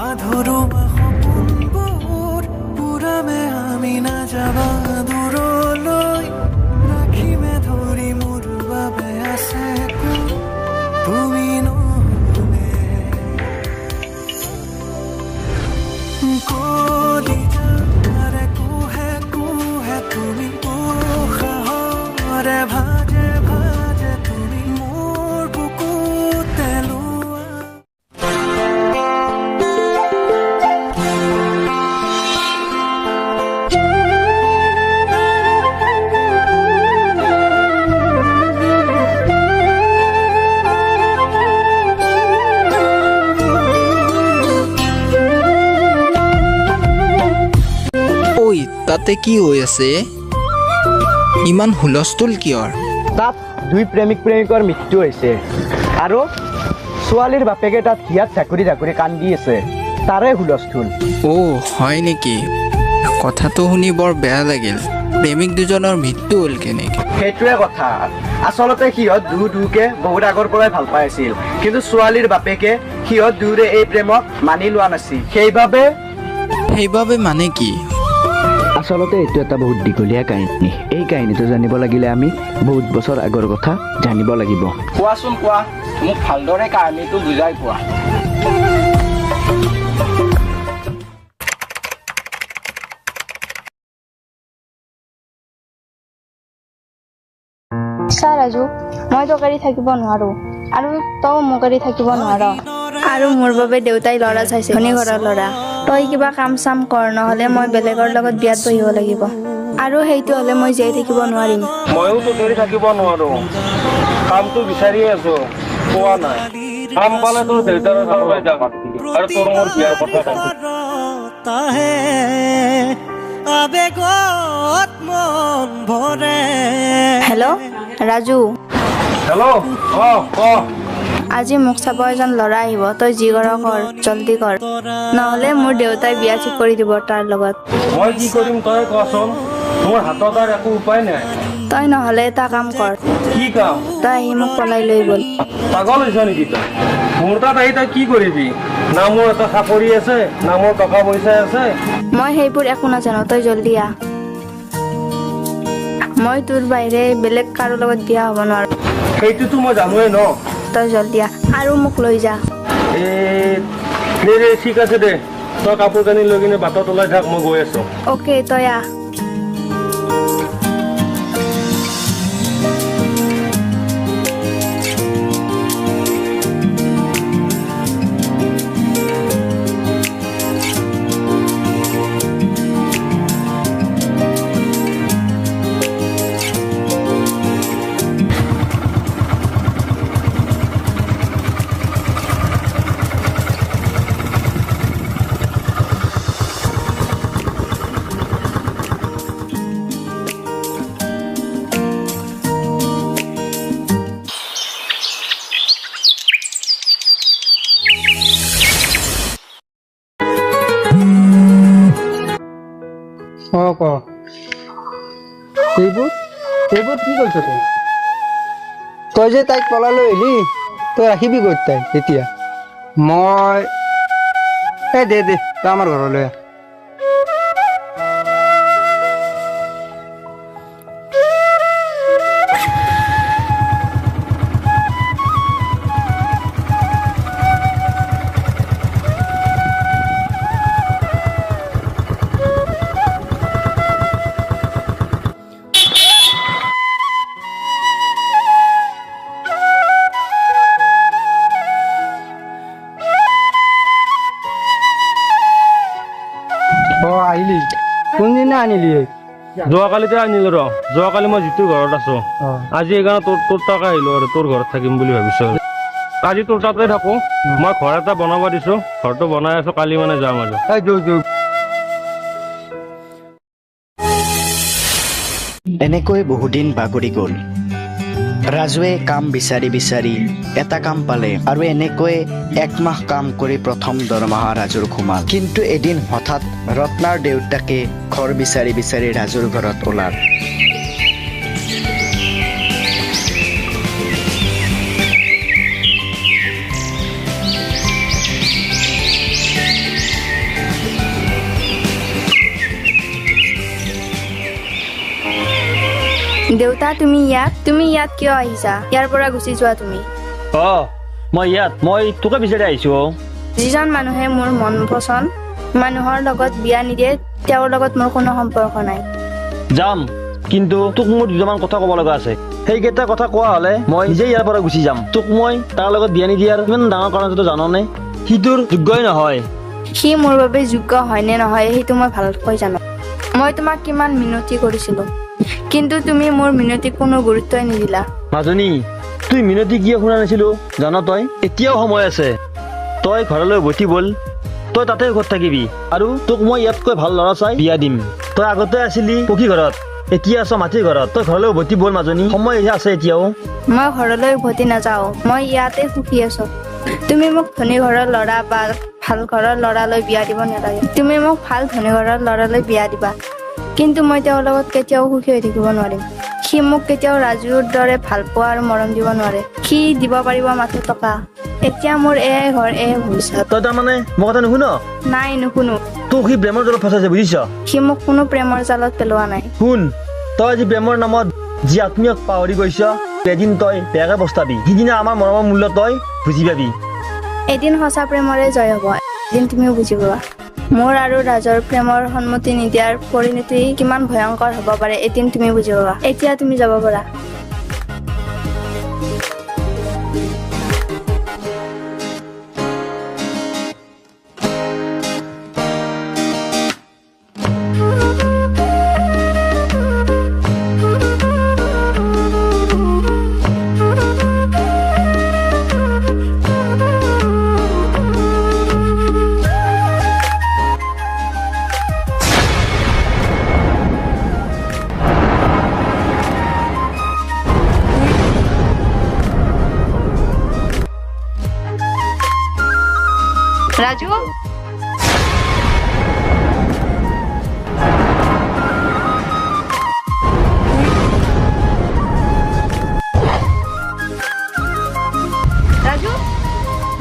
আধৰুৱা সপোনবোৰ পুৰামে আমি নাযাবা দূৰলৈ ৰাখিমে ধৰি মোৰ বাবে আছে তুমি নহলে কলিজাৰে কুহে কুহে তুমি উশাহৰে ভাজে ভাজে তুমি মোৰ বুকুতে লোৱা তাতে কি হৈ আছে ইমান হুলস্থুল কিয়ৰ তাত দুই প্ৰেমিক প্ৰেমিকৰ মৃত্যু হৈছে আৰু ছোৱালীৰ বাপেকে তাত হিয়াত ঝাকুৰি ঝাকুৰি কান্দি আছে তাৰে হুলস্থুল হয় নেকি কথাটো শুনি বৰ বেয়া লাগিল প্ৰেমিক দুজনৰ মৃত্যু হ'ল কেনেকৈ সেইটোৱে কথা আচলতে সিহঁত দুকে বহুত আগৰ পৰাই ভাল পাই আছিল কিন্তু ছোৱালীৰ বাপেকে সিহঁত দুয়োৰে এই প্ৰেমক মানি লোৱা নাছিল সেইবাবে মানে কি আচলতে এইটো এটা বহুত দীঘলীয়া কাহিনী এই কাহিনীটো জানিব লাগিলে আমি বহুত বছৰ আগৰ কথা জানিব লাগিব কোৱাচোন কোৱা মোক ভালদৰে কাহিনীটো বুজাই কোৱা চা ৰাজু মই তোক এৰি থাকিব নোৱাৰো আৰু তই মোক এৰি থাকিব নোৱাৰ আৰু মোৰ বাবে দেউতাই ল'ৰা চাইছে ধনী ঘৰৰ ল'ৰা তই কিবা কাম চাম কৰ নহ'লে মই বেলেগৰ লগত বিয়াত বহিব লাগিব আৰু সেইটো হ'লে মই জীয়াই থাকিব নোৱাৰিম ময়ো তোক এৰি থাকিব নোৱাৰো কামটো বিচাৰিয়ে আছো পোৱা নাই কাম পালে তোৰ দেউতাৰ ঘৰলৈ যাম আৰু তোৰ মোৰ বিয়াৰ কথা হেল্ল' ৰাজু হেল্ল' ক আজি মোক চাব এজন ল'ৰা আহিব তই যি কৰ কৰ জলদি কৰ নহ'লে মোৰ দেউতাই বিয়া ঠিক কৰি দিব তাৰ লগত মই কি কৰিম তই কচোন মোৰ হাতত আৰু একো উপায় নাই তই নহ'লে এটা কাম কৰ কি কাম তই আহি মোক পলাই লৈ গ'ল পাগল হৈছ নেকি তই মোৰ তাত আহি তই কি কৰিবি না মোৰ এটা চাকৰি আছে না মোৰ টকা পইচা আছে মই সেইবোৰ একো নাজানো তই জলদি আহ মই তোৰ বাহিৰে বেলেগ কাৰো লগত বিয়া হ'ব নোৱাৰো সেইটোতো মই জানোৱেই ন তই জলদি আহ আৰু মোক লৈ যা দে ঠিক আছে দে তই কাপোৰ কানি লৈ কিনে বাটত ওলাই থাক মই গৈ আছো অ'কে তই আহ এইবোৰ কি কৰিছ তই যে তাইক পলালৈ আহিলি তই ৰাখিবি ক'ত তাই এতিয়া মই দে তই আমাৰ ঘৰলৈ আহিলি কোনদিনা আনিলি যোৱাকালিতে আনিলো যোৱাকালি মই যিটো ঘৰত আছো আজি সেইকাৰণে তোৰ তাক আহিলো আৰু তোৰ ঘৰত থাকিম বুলি ভাবিছো আজি তোৰ তাতে থাকো মই ঘৰ এটা বনাব দিছো ঘৰটো বনাই আছো কালি মানে যাম আৰু এনেকৈ বহুদিন বাগৰি গ'ল ৰাজুৱে কাম বিচাৰি বিচাৰি এটা কাম পালে আৰু এনেকৈ 1 মাহ কাম কৰি প্ৰথম দৰমহা ৰাজুৰ সোমাল। কিন্তু এদিন হঠাৎ ৰত্নাৰ দেউতাকে ঘৰ বিচাৰি বিচাৰি ৰাজুৰ ঘৰত ওলাল। দেউতা তুমি ইয়াত কিয় আহিছা? ইয়াৰ পৰা গুচি যোৱা তুমি। মই তোকে বিচাৰি আহিছো। যিজন মানুহে মোৰ মন পছন্দ মানুহৰ লগত বিয়া নিদিয়ে তেওঁৰ লগত মোৰ কোনো সম্পৰ্ক নাই। যাম, কিন্তু তোক মোৰ দুটামান কথা ক'ব লগা আছে। সেইকেইটা কথা কোৱা হ'লে মই নিজে ইয়াৰ পৰা গুচি যাম। তোক মই তাৰ লগত বিয়া নিদিয়াৰ কিমান ডাঙৰ কাৰণটো জাননে? সি তোৰ যোগ্যই নহয়। সি মোৰ বাবে যোগ্য হয়নে নহয় সেইটো মই ভালকৈ জানো। মই তোমাক কিমান মিনতি কৰিছিলো, কিন্তু তুমি মোৰ মিনতিক কোনো গুৰুত্বই নিদিলা। মাজনী, তুই মিনতি কিয় শুনা নাছিলো জান? তই এতিয়াও সময় আছে, তই ঘৰলৈ উভতি বল। তই তাতে ঘৰত থাকিবি আৰু তোক মই ইয়াতকৈ ভাল ল'ৰা চাই বিয়া দিম। তই আগতে আছিলি পকী ঘৰত, এতিয়া আছ মাটিৰ ঘৰত। তই ঘৰলৈ উভতি বল মাজনী, সময় আছে এতিয়াও। মই ঘৰলৈ উভতি নাযাওঁ, মই ইয়াতে সুখী আছো। তুমি মোক ধনী ঘৰৰ ল'ৰা বা ভাল ঘৰৰ ল'ৰালৈ বিয়া দিব নালাগে। তুমি মোক ভাল ধনী ঘৰৰ ল'ৰালৈ বিয়া দিবা, কিন্তু মই তেওঁৰ লগত কেতিয়াও সুখী হৈ থাকিব নোৱাৰিম। সি মোক কেতিয়াও ৰাজুৰ দৰে ভাল পোৱা আৰু মৰম দিব নোৱাৰে। সি দিব পাৰিব মাথো টকা। এতিয়া মোৰ ঘৰ ভৱিষ্যত। তই তাৰমানে মোৰ কথা নুশুন? নাই, নুশুনো। তোক সি প্ৰেমৰ জালত ফচাইছে, বুজিছ? সি মোক কোনো প্ৰেমৰ জালত পেলোৱা নাই। শুন, তই আজি প্ৰেমৰ নামত যি আত্মীয়ক পাহৰি গৈছ, এদিন তই বেয়াকে পস্তাবি। সিদিনা আমাৰ মৰমৰ মূল্য তই বুজি পাবি। এদিন সঁচা প্ৰেমৰে জয় হ'ব, এদিন তুমিও বুজি পাবা। মোৰ আৰু ৰাজৰ প্ৰেমৰ সন্মতি নিদিয়াৰ পৰিণতি কিমান ভয়ংকৰ হ'ব পাৰে এদিন তুমি বুজি পাবা। এতিয়া তুমি যাব পাৰা। ৰাজু,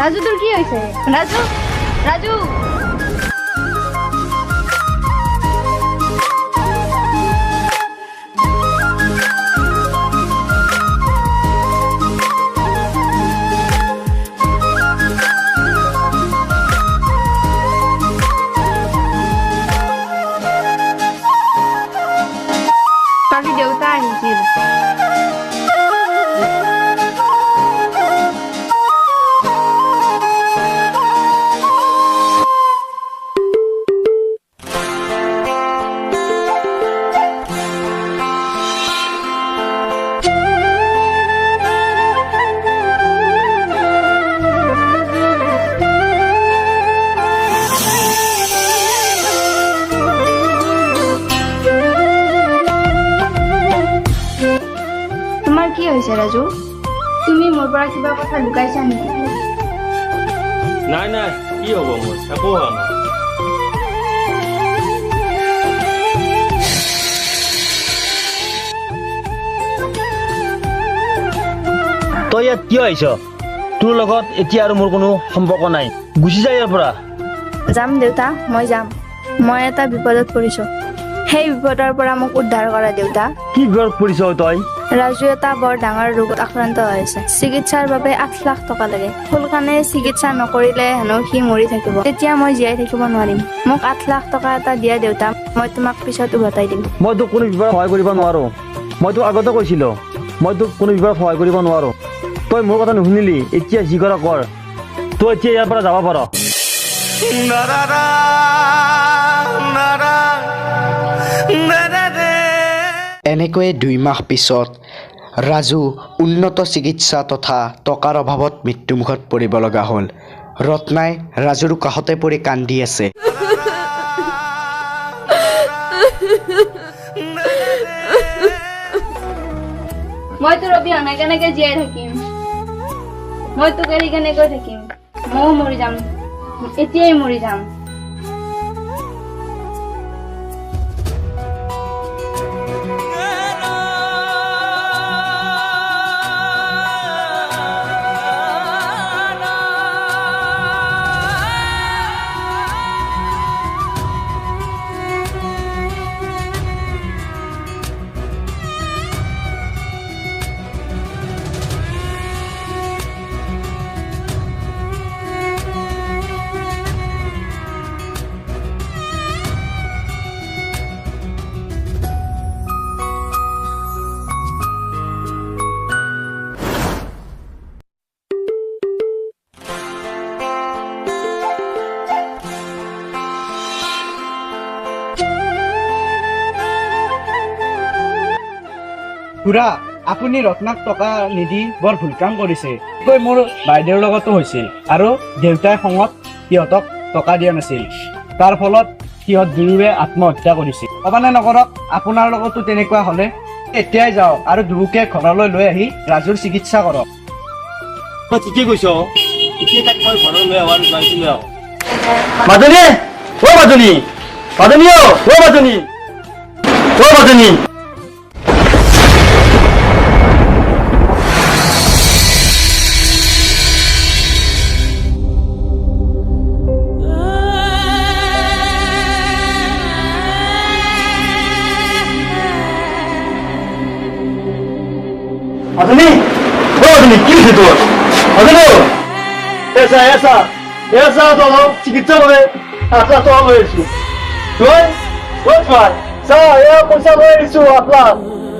ৰাজু তোৰ কি হৈছে? ৰাজু কালি দেউতা আহিছিল। কি হৈছে ৰাজু? তুমি মোৰ পৰা কিবা কথা লুকাইছা নেকি? নাই, কি হ'ব? মোৰ একো হোৱা নাই। তই ইয়াত কিয় আহিছ? তোৰ লগত এতিয়া আৰু মোৰ কোনো সম্পৰ্ক নাই, গুচি যা ইয়াৰ পৰা। যাম দেউতা, মই যাম। মই এটা বিপদত পৰিছো, সেই বিপদৰ পৰা মোক উদ্ধাৰ কৰা দেউতা। কি বিপদত পৰিছ তই? ৰাজু এটা বৰ ডাঙৰ ৰোগত আক্ৰান্ত হৈছে। চিকিৎসাৰ বাবে 8 লাখ টকা লাগে। সোনকালে চিকিৎসা নকৰিলে হেনো সি মৰি থাকিব। তেতিয়া মই জীয়াই থাকিব নোৱাৰিম। মোক 8 লাখ টকা এটা দিয়া দেউতা, মই তোমাক পিছত উভতাই দিম। মই তোক কোনো বিপদত সহায় কৰিব নোৱাৰো। মই তোক আগতে কৈছিলো, মই তোক কোনো বিপদত সহায় কৰিব নোৱাৰো। তই মোৰ কথা নুশুনিলি, এতিয়া যি কৰা কৰ। তই এতিয়া ইয়াৰ পৰা যাব পাৰ। এনেকৈয়ে 2 মাহ পিছত ৰাজু উন্নত চিকিৎসা তথা টকাৰ অভাৱত মৃত্যুমুখত পৰিব লগা হ'ল। ৰত্নাই ৰাজুৰ কাষতে পৰি কান্দি আছে। মই তোৰ অবিহনে কেনেকে জীয়াই থাকিম মই তোক এৰি কেনেকৈ থাকিম ময়ো মৰি যাম এতিয়াই মৰি যাম খুৰা আপুনি ৰত্নাক টকা নিদি বৰ ভুল কাম কৰিছে কৈ মোৰ বাইদেউৰ লগতো হৈছিল আৰু দেউতাই খঙত সিহঁতক টকা দিয়া নাছিল তাৰ ফলত সিহঁত দুয়োৱে আত্মহত্যা কৰিছিল অবানে নকৰক আপোনাৰ লগতো তেনেকুৱা হ'লে এতিয়াই যাওক আৰু দুয়োকে ঘৰলৈ লৈ আহি ৰাজুৰ চিকিৎসা কৰক তই ঠিকেই কৈছ এতিয়া তাক মই ঘৰলৈ লৈ আহাৰ যাইছিলোঁ মাজনী অ মাজনী মাজনী অ মাজনী অ মাজনী Adani, oh Adani, kiri situ. Adani, esa todo, chiquito me, atla todo eso. Joy, what joy? Sa, ya pusa lo eso atla.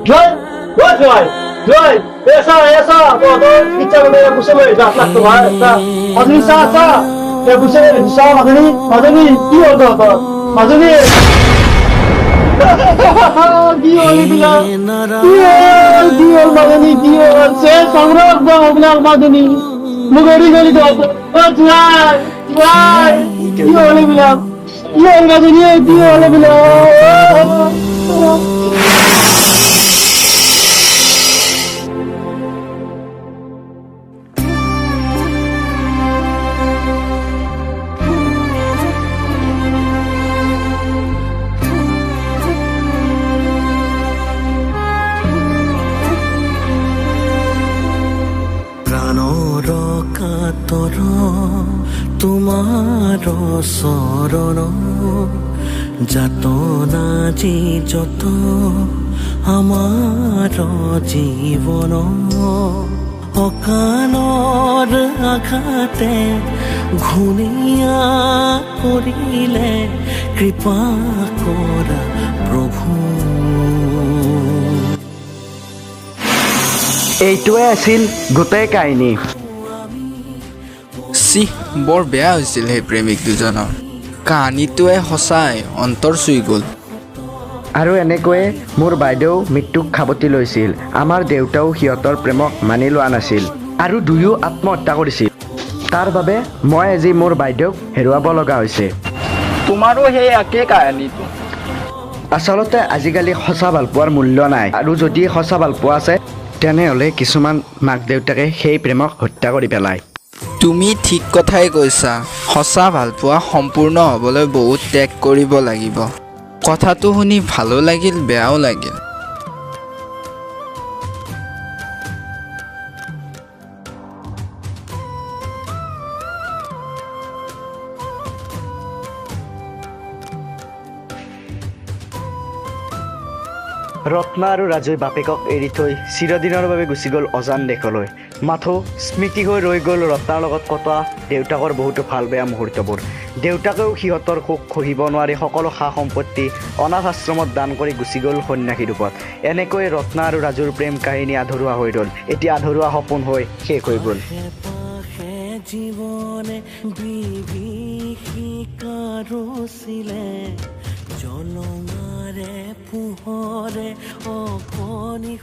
Joy, what joy? Joy, esa todo, chiquito me pusa lo eso atla tu hai. Sa, Adani sa, ya pusa lo sa Adani, kio todo, Adani. Diol madani diol se sangrab ba obnak madani mugari gari do jai diol bilang madani diol bilang কাতৰ তোমাৰ চৰণ যাতনা যি যত আমাৰ জীৱন অকালৰ আঘাতে ঘূণীয়া কৰিলে কৃপা কৰা প্ৰভু এইটোৱে আছিল গোটেই কাহিনী বৰ বেয়া হৈছিল সেই প্ৰেমিক দুজনৰ কাহিনীটোৱে সঁচাই অন্তৰ চুই গ'ল আৰু এনেকৈয়ে মোৰ বাইদেউ মৃত্যুক খাবতি লৈছিল আমাৰ দেউতাও সিহঁতৰ প্ৰেমক মানি লোৱা নাছিল আৰু দুয়ো আত্মহত্যা কৰিছিল তাৰ বাবে মই আজি মোৰ বাইদেউক হেৰুৱাব লগা হৈছে তোমাৰো সেই একেই কাহিনীটো আচলতে আজিকালি সঁচা ভালপোৱাৰ মূল্য নাই আৰু যদি সঁচা ভালপোৱা আছে তেনেহ'লে কিছুমান মাক দেউতাকে সেই প্ৰেমক হত্যা কৰি পেলায় তুমি ঠিক কথাই কৈছা সঁচা ভালপোৱা সম্পূৰ্ণ হ'বলৈ বহুত ত্যাগ কৰিব লাগিব কথাটো শুনি ভালো লাগিল বেয়াও লাগিল ৰত্না আৰু ৰাজুই বাপেকক এৰি থৈ চিৰদিনৰ বাবে গুচি গ'ল অজান দেশলৈ মাথো স্মৃতি হৈ ৰৈ গ'ল ৰত্নাৰ লগত কটোৱা দেউতাকৰ বহুতো ভাল বেয়া মুহূৰ্তবোৰ দেউতাকেও সিহঁতৰ সুখ সহিব নোৱাৰি সকলো সা সম্পত্তি অনাথ আশ্ৰমত দান কৰি গুচি গ'ল সন্যাসী ৰূপত এনেকৈ ৰত্না আৰু ৰাজুৰ প্ৰেম কাহিনী আধৰুৱা হৈ ৰ'ল এতিয়া আধৰুৱা সপোন হৈ শেষ হৈ গ'ল জীৱনে বিভীষিকাৰছিলে জনমাৰে পোহৰে অকণি